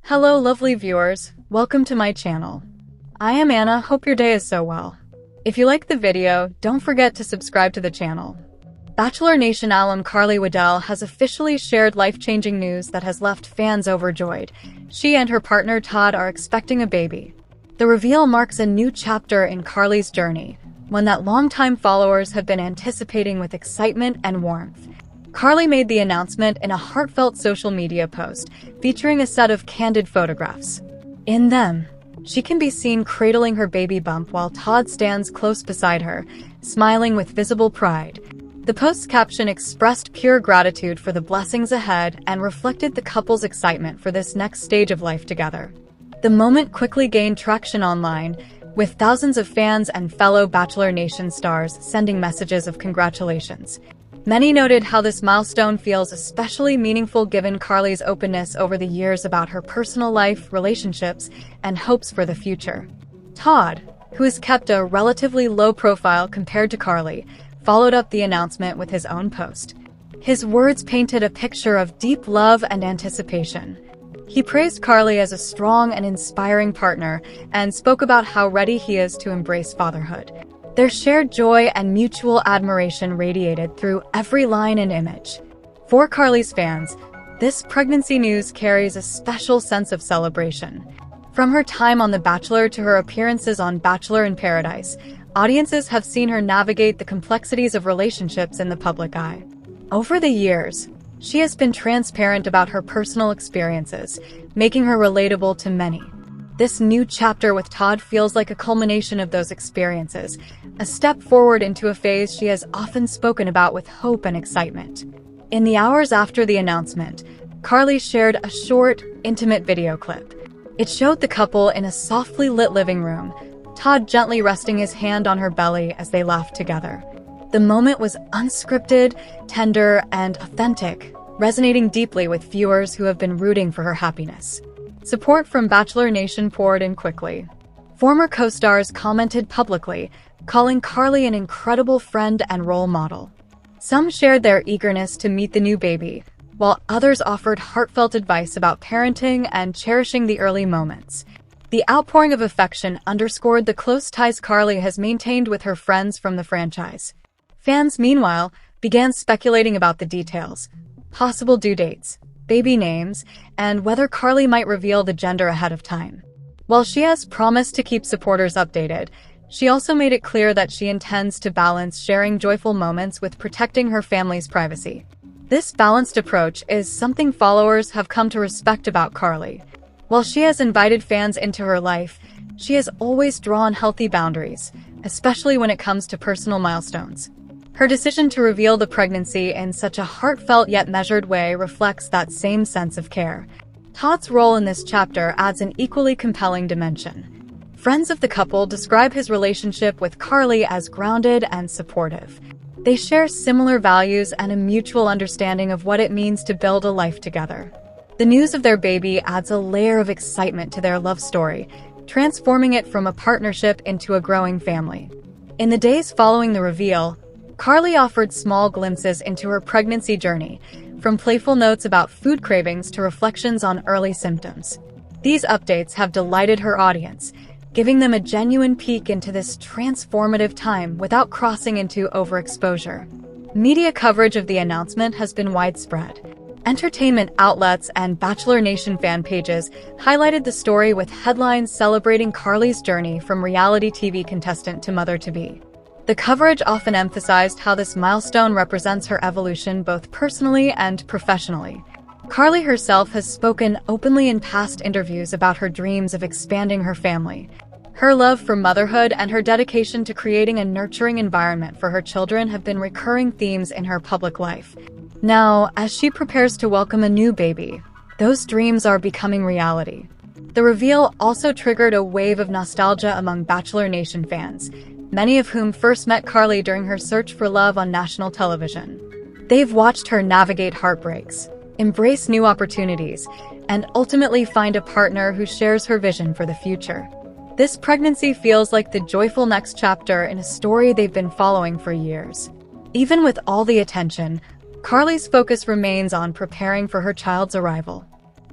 Hello lovely viewers, welcome to my channel. I am Anna, hope your day is so well. If you like the video, don't forget to subscribe to the channel. Bachelor Nation alum Carly Waddell has officially shared life-changing news that has left fans overjoyed. She and her partner Todd are expecting a baby. The reveal marks a new chapter in Carly's journey, one that longtime followers have been anticipating with excitement and warmth. Carly made the announcement in a heartfelt social media post, featuring a set of candid photographs. In them, she can be seen cradling her baby bump while Todd stands close beside her, smiling with visible pride. The post's caption expressed pure gratitude for the blessings ahead and reflected the couple's excitement for this next stage of life together. The moment quickly gained traction online, with thousands of fans and fellow Bachelor Nation stars sending messages of congratulations. Many noted how this milestone feels especially meaningful given Carly's openness over the years about her personal life, relationships, and hopes for the future. Todd, who has kept a relatively low profile compared to Carly, followed up the announcement with his own post. His words painted a picture of deep love and anticipation. He praised Carly as a strong and inspiring partner and spoke about how ready he is to embrace fatherhood. Their shared joy and mutual admiration radiated through every line and image. For Carly's fans, this pregnancy news carries a special sense of celebration. From her time on The Bachelor to her appearances on Bachelor in Paradise, audiences have seen her navigate the complexities of relationships in the public eye. Over the years, she has been transparent about her personal experiences, making her relatable to many. This new chapter with Todd feels like a culmination of those experiences, a step forward into a phase she has often spoken about with hope and excitement. In the hours after the announcement, Carly shared a short, intimate video clip. It showed the couple in a softly lit living room, Todd gently resting his hand on her belly as they laughed together. The moment was unscripted, tender, and authentic, resonating deeply with viewers who have been rooting for her happiness. Support from Bachelor Nation poured in quickly. Former co-stars commented publicly, calling Carly an incredible friend and role model. Some shared their eagerness to meet the new baby, while others offered heartfelt advice about parenting and cherishing the early moments. The outpouring of affection underscored the close ties Carly has maintained with her friends from the franchise. Fans, meanwhile, began speculating about the details, possible due dates, baby names, and whether Carly might reveal the gender ahead of time. While she has promised to keep supporters updated, she also made it clear that she intends to balance sharing joyful moments with protecting her family's privacy. This balanced approach is something followers have come to respect about Carly. While she has invited fans into her life, she has always drawn healthy boundaries, especially when it comes to personal milestones. Her decision to reveal the pregnancy in such a heartfelt yet measured way reflects that same sense of care. Todd's role in this chapter adds an equally compelling dimension. Friends of the couple describe his relationship with Carly as grounded and supportive. They share similar values and a mutual understanding of what it means to build a life together. The news of their baby adds a layer of excitement to their love story, transforming it from a partnership into a growing family. In the days following the reveal, Carly offered small glimpses into her pregnancy journey, from playful notes about food cravings to reflections on early symptoms. These updates have delighted her audience, giving them a genuine peek into this transformative time without crossing into overexposure. Media coverage of the announcement has been widespread. Entertainment outlets and Bachelor Nation fan pages highlighted the story with headlines celebrating Carly's journey from reality TV contestant to mother-to-be. The coverage often emphasized how this milestone represents her evolution both personally and professionally. Carly herself has spoken openly in past interviews about her dreams of expanding her family. Her love for motherhood and her dedication to creating a nurturing environment for her children have been recurring themes in her public life. Now, as she prepares to welcome a new baby, those dreams are becoming reality. The reveal also triggered a wave of nostalgia among Bachelor Nation fans, many of whom first met Carly during her search for love on national television. They've watched her navigate heartbreaks, embrace new opportunities, and ultimately find a partner who shares her vision for the future. This pregnancy feels like the joyful next chapter in a story they've been following for years. Even with all the attention, Carly's focus remains on preparing for her child's arrival.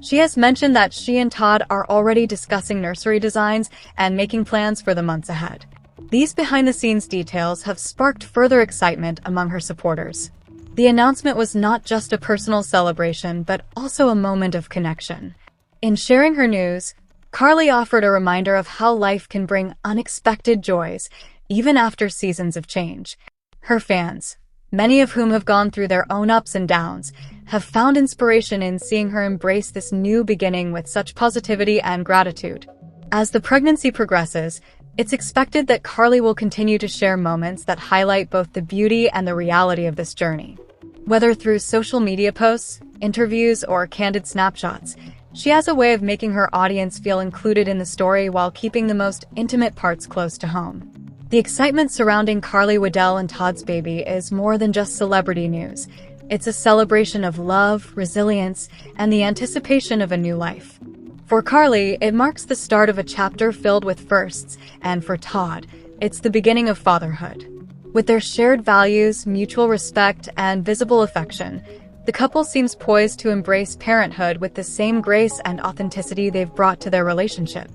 She has mentioned that she and Todd are already discussing nursery designs and making plans for the months ahead. These behind-the-scenes details have sparked further excitement among her supporters. The announcement was not just a personal celebration, but also a moment of connection. In sharing her news, Carly offered a reminder of how life can bring unexpected joys, even after seasons of change. Her fans, many of whom have gone through their own ups and downs, have found inspiration in seeing her embrace this new beginning with such positivity and gratitude. As the pregnancy progresses, it's expected that Carly will continue to share moments that highlight both the beauty and the reality of this journey. Whether through social media posts, interviews, or candid snapshots, she has a way of making her audience feel included in the story while keeping the most intimate parts close to home. The excitement surrounding Carly Waddell and Todd's baby is more than just celebrity news. It's a celebration of love, resilience, and the anticipation of a new life. For Carly, it marks the start of a chapter filled with firsts, and for Todd, it's the beginning of fatherhood. With their shared values, mutual respect, and visible affection, the couple seems poised to embrace parenthood with the same grace and authenticity they've brought to their relationship.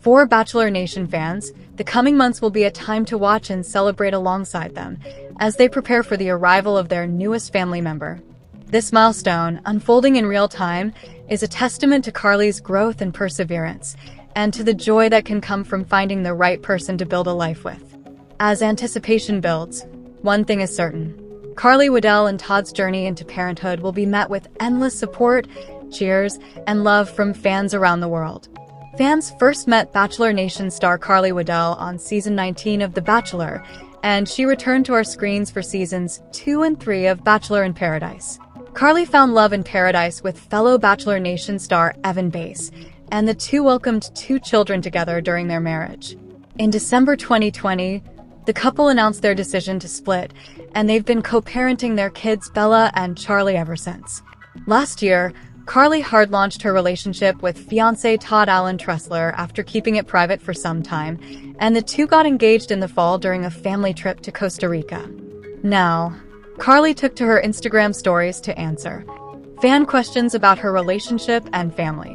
For Bachelor Nation fans, the coming months will be a time to watch and celebrate alongside them as they prepare for the arrival of their newest family member. This milestone, unfolding in real time, is a testament to Carly's growth and perseverance, and to the joy that can come from finding the right person to build a life with. As anticipation builds, one thing is certain: Carly Waddell and Todd's journey into parenthood will be met with endless support, cheers, and love from fans around the world. Fans first met Bachelor Nation star Carly Waddell on season 19 of The Bachelor, and she returned to our screens for seasons 2 and 3 of Bachelor in Paradise. Carly found love in paradise with fellow Bachelor Nation star Evan Bass, and the two welcomed 2 children together during their marriage. In December 2020, the couple announced their decision to split, and they've been co-parenting their kids Bella and Charlie ever since. Last year, Carly hard-launched her relationship with fiancé Todd Tressler after keeping it private for some time, and the two got engaged in the fall during a family trip to Costa Rica. Now, Carly took to her Instagram stories to answer fan questions about her relationship and family.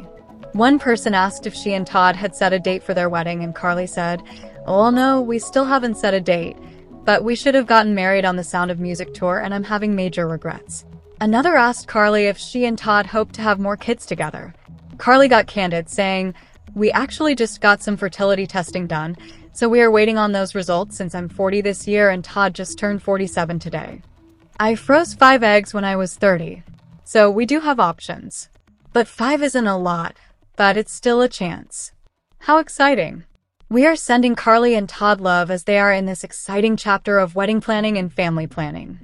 One person asked if she and Todd had set a date for their wedding, and Carly said, "Well, no, we still haven't set a date, but we should have gotten married on the Sound of Music tour, and I'm having major regrets." Another asked Carly if she and Todd hoped to have more kids together. Carly got candid, saying, "We actually just got some fertility testing done, so we are waiting on those results since I'm 40 this year and Todd just turned 47 today. I froze 5 eggs when I was 30, so we do have options. But 5 isn't a lot, but it's still a chance." How exciting! We are sending Carly and Todd love as they are in this exciting chapter of wedding planning and family planning.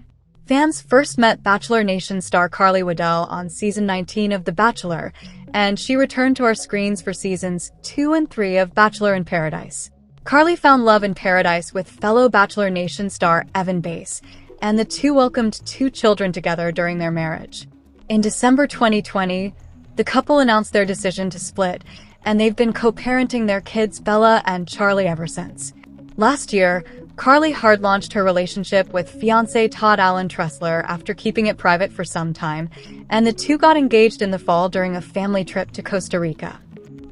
Fans first met Bachelor Nation star Carly Waddell on season 19 of The Bachelor, and she returned to our screens for seasons 2 and 3 of Bachelor in Paradise. Carly found love in paradise with fellow Bachelor Nation star Evan Bass, and the two welcomed 2 children together during their marriage. In December 2020, the couple announced their decision to split, and they've been co-parenting their kids Bella and Charlie ever since. Last year, Carly hard-launched her relationship with fiancé Todd Tressler after keeping it private for some time, and the two got engaged in the fall during a family trip to Costa Rica.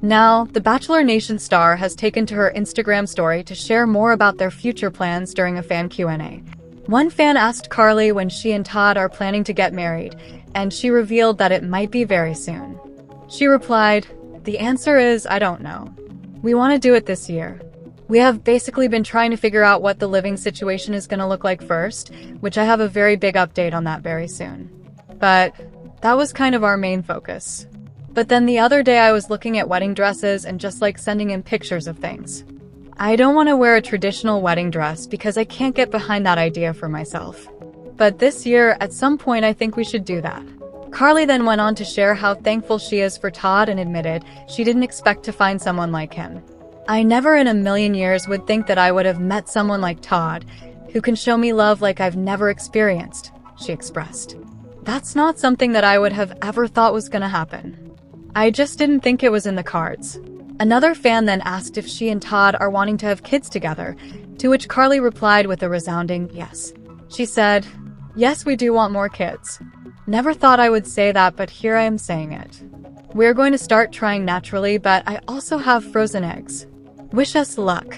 Now, the Bachelor Nation star has taken to her Instagram story to share more about their future plans during a fan Q&A. One fan asked Carly when she and Todd are planning to get married, and she revealed that it might be very soon. She replied, "The answer is, I don't know. We want to do it this year. We have basically been trying to figure out what the living situation is going to look like first, which I have a very big update on that very soon. But that was kind of our main focus. But then the other day I was looking at wedding dresses and just like sending in pictures of things. I don't want to wear a traditional wedding dress because I can't get behind that idea for myself. But this year, at some point, I think we should do that." Carly then went on to share how thankful she is for Todd and admitted she didn't expect to find someone like him. "I never in a million years would think that I would have met someone like Todd, who can show me love like I've never experienced," she expressed. "That's not something that I would have ever thought was gonna happen. I just didn't think it was in the cards." Another fan then asked if she and Todd are wanting to have kids together, to which Carly replied with a resounding yes. She said, "Yes, we do want more kids. Never thought I would say that, but here I am saying it. We're going to start trying naturally, but I also have frozen eggs. Wish us luck.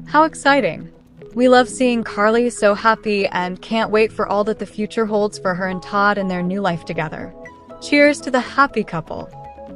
How exciting. We love seeing Carly so happy and can't wait for all that the future holds for her and Todd and their new life together. Cheers to the happy couple.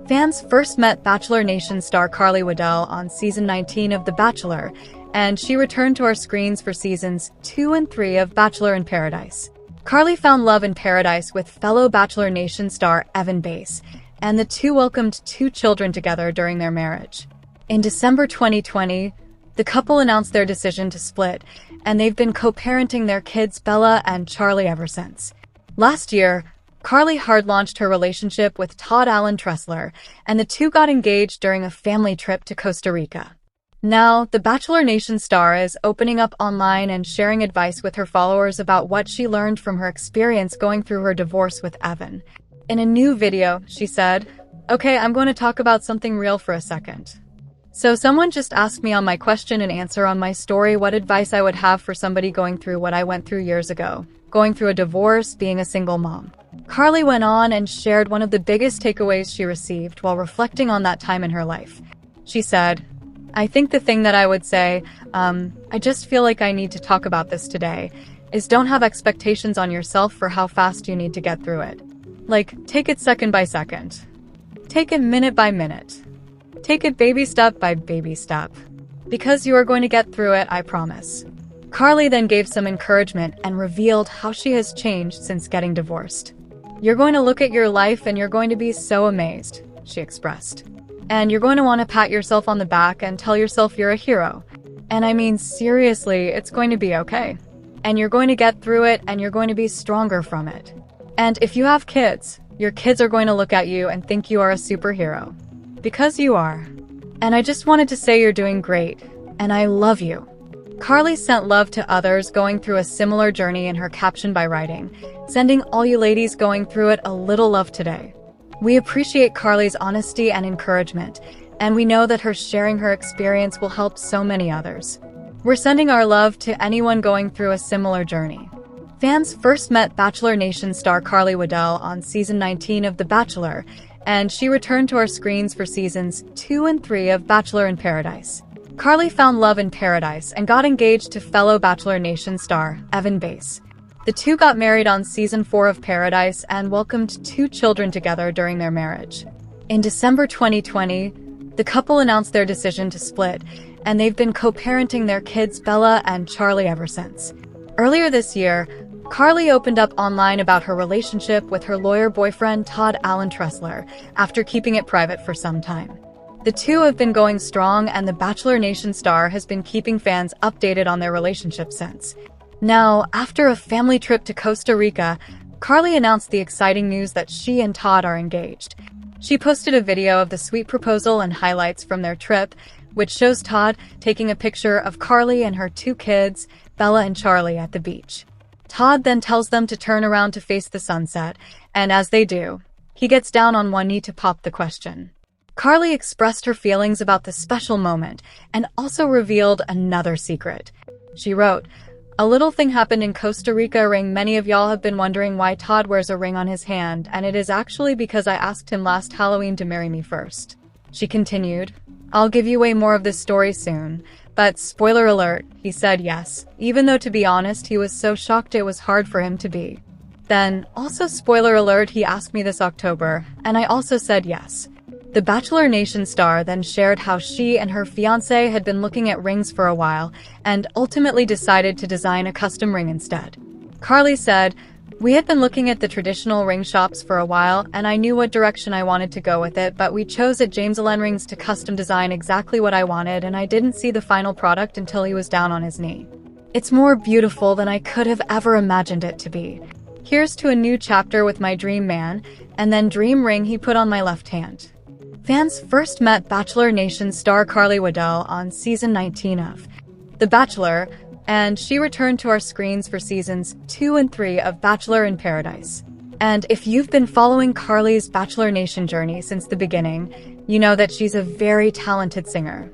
Fans first met Bachelor Nation star Carly Waddell on season 19 of The Bachelor, and she returned to our screens for seasons 2 and 3 of Bachelor in Paradise. Carly found love in paradise with fellow Bachelor Nation star Evan Bass, and the two welcomed 2 children together during their marriage. In December 2020, the couple announced their decision to split, and they've been co-parenting their kids Bella and Charlie ever since. Last year, Carly hard-launched her relationship with Todd Tressler, and the two got engaged during a family trip to Costa Rica. Now, the Bachelor Nation star is opening up online and sharing advice with her followers about what she learned from her experience going through her divorce with Evan. In a new video, she said, "Okay, I'm going to talk about something real for a second. So someone just asked me on my question and answer on my story what advice I would have for somebody going through what I went through years ago, going through a divorce, being a single mom." Carly went on and shared one of the biggest takeaways she received while reflecting on that time in her life. She said, "I think the thing that I would say, I just feel like I need to talk about this today, is don't have expectations on yourself for how fast you need to get through it. Like, take it second by second. Take it minute by minute. Take it baby step by baby step. Because you are going to get through it, I promise." Carly then gave some encouragement and revealed how she has changed since getting divorced. "You're going to look at your life and you're going to be so amazed," she expressed. "And you're going to want to pat yourself on the back and tell yourself you're a hero. And I mean, seriously, it's going to be okay. And you're going to get through it and you're going to be stronger from it. And if you have kids, your kids are going to look at you and think you are a superhero. Because you are. And I just wanted to say you're doing great. And I love you." Carly sent love to others going through a similar journey in her caption by writing, "Sending all you ladies going through it a little love today. We appreciate Carly's honesty and encouragement, and we know that her sharing her experience will help so many others. We're sending our love to anyone going through a similar journey." Fans first met Bachelor Nation star Carly Waddell on season 19 of The Bachelor, and she returned to our screens for seasons 2 and 3 of Bachelor in Paradise. Carly found love in paradise and got engaged to fellow Bachelor Nation star Evan Bass. The two got married on season 4 of Paradise and welcomed 2 children together during their marriage. In December 2020, the couple announced their decision to split, and they've been co-parenting their kids Bella and Charlie ever since. Earlier this year, Carly opened up online about her relationship with her lawyer boyfriend Todd Tressler after keeping it private for some time. The two have been going strong, and the Bachelor Nation star has been keeping fans updated on their relationship since. Now, after a family trip to Costa Rica, Carly announced the exciting news that she and Todd are engaged. She posted a video of the sweet proposal and highlights from their trip, which shows Todd taking a picture of Carly and her 2 kids, Bella and Charlie, at the beach. Todd then tells them to turn around to face the sunset, and as they do, he gets down on one knee to pop the question. Carly expressed her feelings about the special moment and also revealed another secret. She wrote, "A little thing happened in Costa Rica ring. Many of y'all have been wondering why Todd wears a ring on his hand, and it is actually because I asked him last Halloween to marry me first." She continued, "I'll give you way more of this story soon, but spoiler alert, he said yes, even though to be honest he was so shocked it was hard for him to be. Then, also spoiler alert, he asked me this October, and I also said yes." The Bachelor Nation star then shared how she and her fiancé had been looking at rings for a while and ultimately decided to design a custom ring instead. Carly said, "We had been looking at the traditional ring shops for a while, and I knew what direction I wanted to go with it, but we chose at James Allen Rings to custom design exactly what I wanted, and I didn't see the final product until he was down on his knee. It's more beautiful than I could have ever imagined it to be. Here's to a new chapter with my dream man, and then dream ring he put on my left hand." Fans first met Bachelor Nation star Carly Waddell on season 19 of The Bachelor, and she returned to our screens for seasons 2 and 3 of Bachelor in Paradise. And if you've been following Carly's Bachelor Nation journey since the beginning, you know that she's a very talented singer.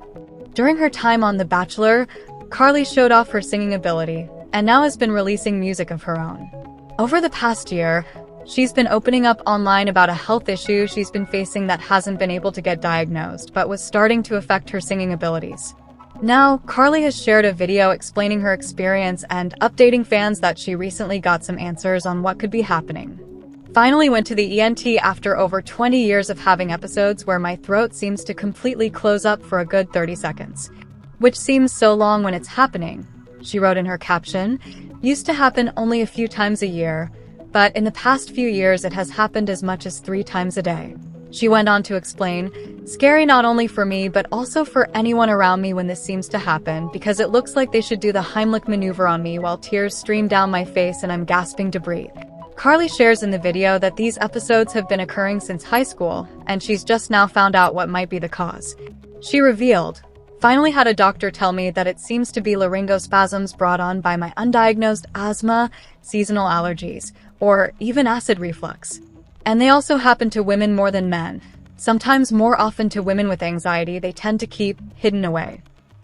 During her time on The Bachelor, Carly showed off her singing ability, and now has been releasing music of her own. Over the past year, She's been opening up online about a health issue she's been facing that hasn't been able to get diagnosed, but was starting to affect her singing abilities. Now, Carly has shared a video explaining her experience and updating fans that she recently got some answers on what could be happening. Finally went to the ENT after over 20 years of having episodes where my throat seems to completely close up for a good 30 seconds. Which seems so long when it's happening, she wrote in her caption. Used to happen only a few times a year, but in the past few years it has happened as much as 3 times a day. She went on to explain, scary not only for me but also for anyone around me when this seems to happen, because it looks like they should do the Heimlich maneuver on me while tears stream down my face and I'm gasping to breathe. Carly shares in the video that these episodes have been occurring since high school, and she's just now found out what might be the cause. She revealed, finally had a doctor tell me that it seems to be laryngospasms brought on by my undiagnosed asthma, seasonal allergies, or even acid reflux. And they also happen to women more than men. Sometimes more often to women with anxiety they tend to keep hidden away.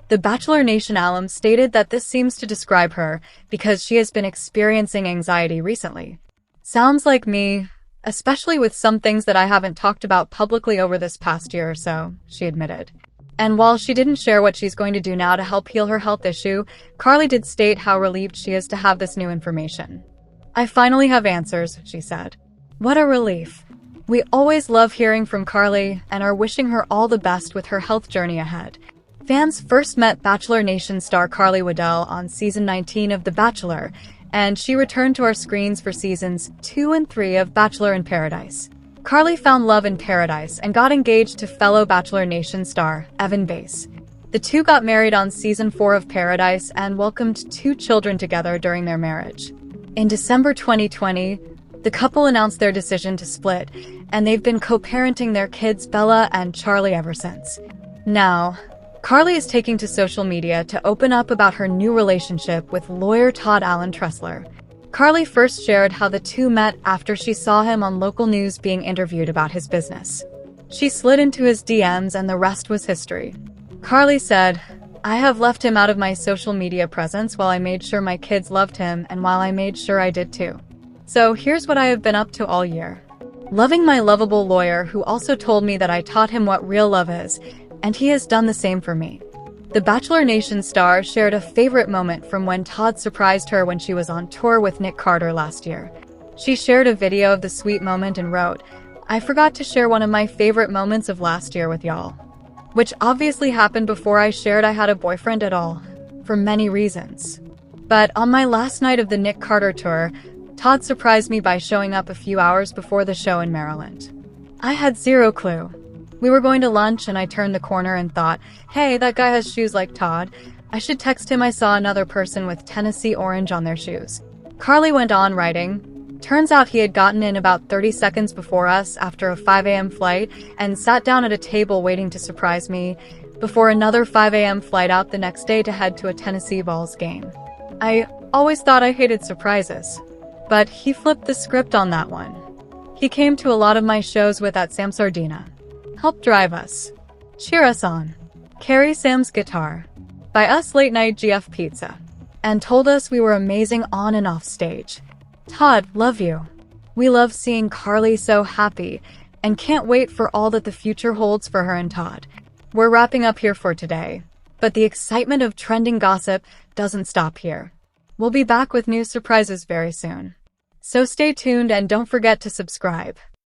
The Bachelor Nation alum stated that this seems to describe her because she has been experiencing anxiety recently. Sounds like me, especially with some things that I haven't talked about publicly over this past year or so, she admitted. And while she didn't share what she's going to do now to help heal her health issue, Carly did state how relieved she is to have this new information. I finally have answers, she said. What a relief. We always love hearing from Carly and are wishing her all the best with her health journey ahead. Fans first met Bachelor Nation star Carly Waddell on season 19 of The Bachelor, and she returned to our screens for seasons 2 and 3 of Bachelor in Paradise. Carly found love in Paradise and got engaged to fellow Bachelor Nation star Evan Bass. The two got married on season 4 of Paradise and welcomed 2 children together during their marriage. In December 2020, the couple announced their decision to split, and they've been co-parenting their kids Bella and Charlie ever since. Now, Carly is taking to social media to open up about her new relationship with lawyer Todd Tressler. Carly first shared how the two met after she saw him on local news being interviewed about his business. She slid into his DMs and the rest was history. Carly said, I have left him out of my social media presence while I made sure my kids loved him and while I made sure I did too. So here's what I have been up to all year. Loving my lovable lawyer who also told me that I taught him what real love is, and he has done the same for me. The Bachelor Nation star shared a favorite moment from when Todd surprised her when she was on tour with Nick Carter last year. She shared a video of the sweet moment and wrote, I forgot to share one of my favorite moments of last year with y'all. Which obviously happened before I shared I had a boyfriend at all, for many reasons. But on my last night of the Nick Carter tour, Todd surprised me by showing up a few hours before the show in Maryland. I had zero clue. We were going to lunch and I turned the corner and thought, hey, that guy has shoes like Todd. I should text him I saw another person with Tennessee orange on their shoes. Carly went on writing, turns out he had gotten in about 30 seconds before us after a 5 a.m. flight and sat down at a table waiting to surprise me before another 5 a.m. flight out the next day to head to a Tennessee Vols game. I always thought I hated surprises, but he flipped the script on that one. He came to a lot of my shows with that Sam Sardina. Help drive us. Cheer us on. Carry Sam's guitar. Buy us late night GF pizza. And told us we were amazing on and off stage. Todd, love you. We love seeing Carly so happy and can't wait for all that the future holds for her and Todd. We're wrapping up here for today, but the excitement of trending gossip doesn't stop here. We'll be back with new surprises very soon. So stay tuned and don't forget to subscribe.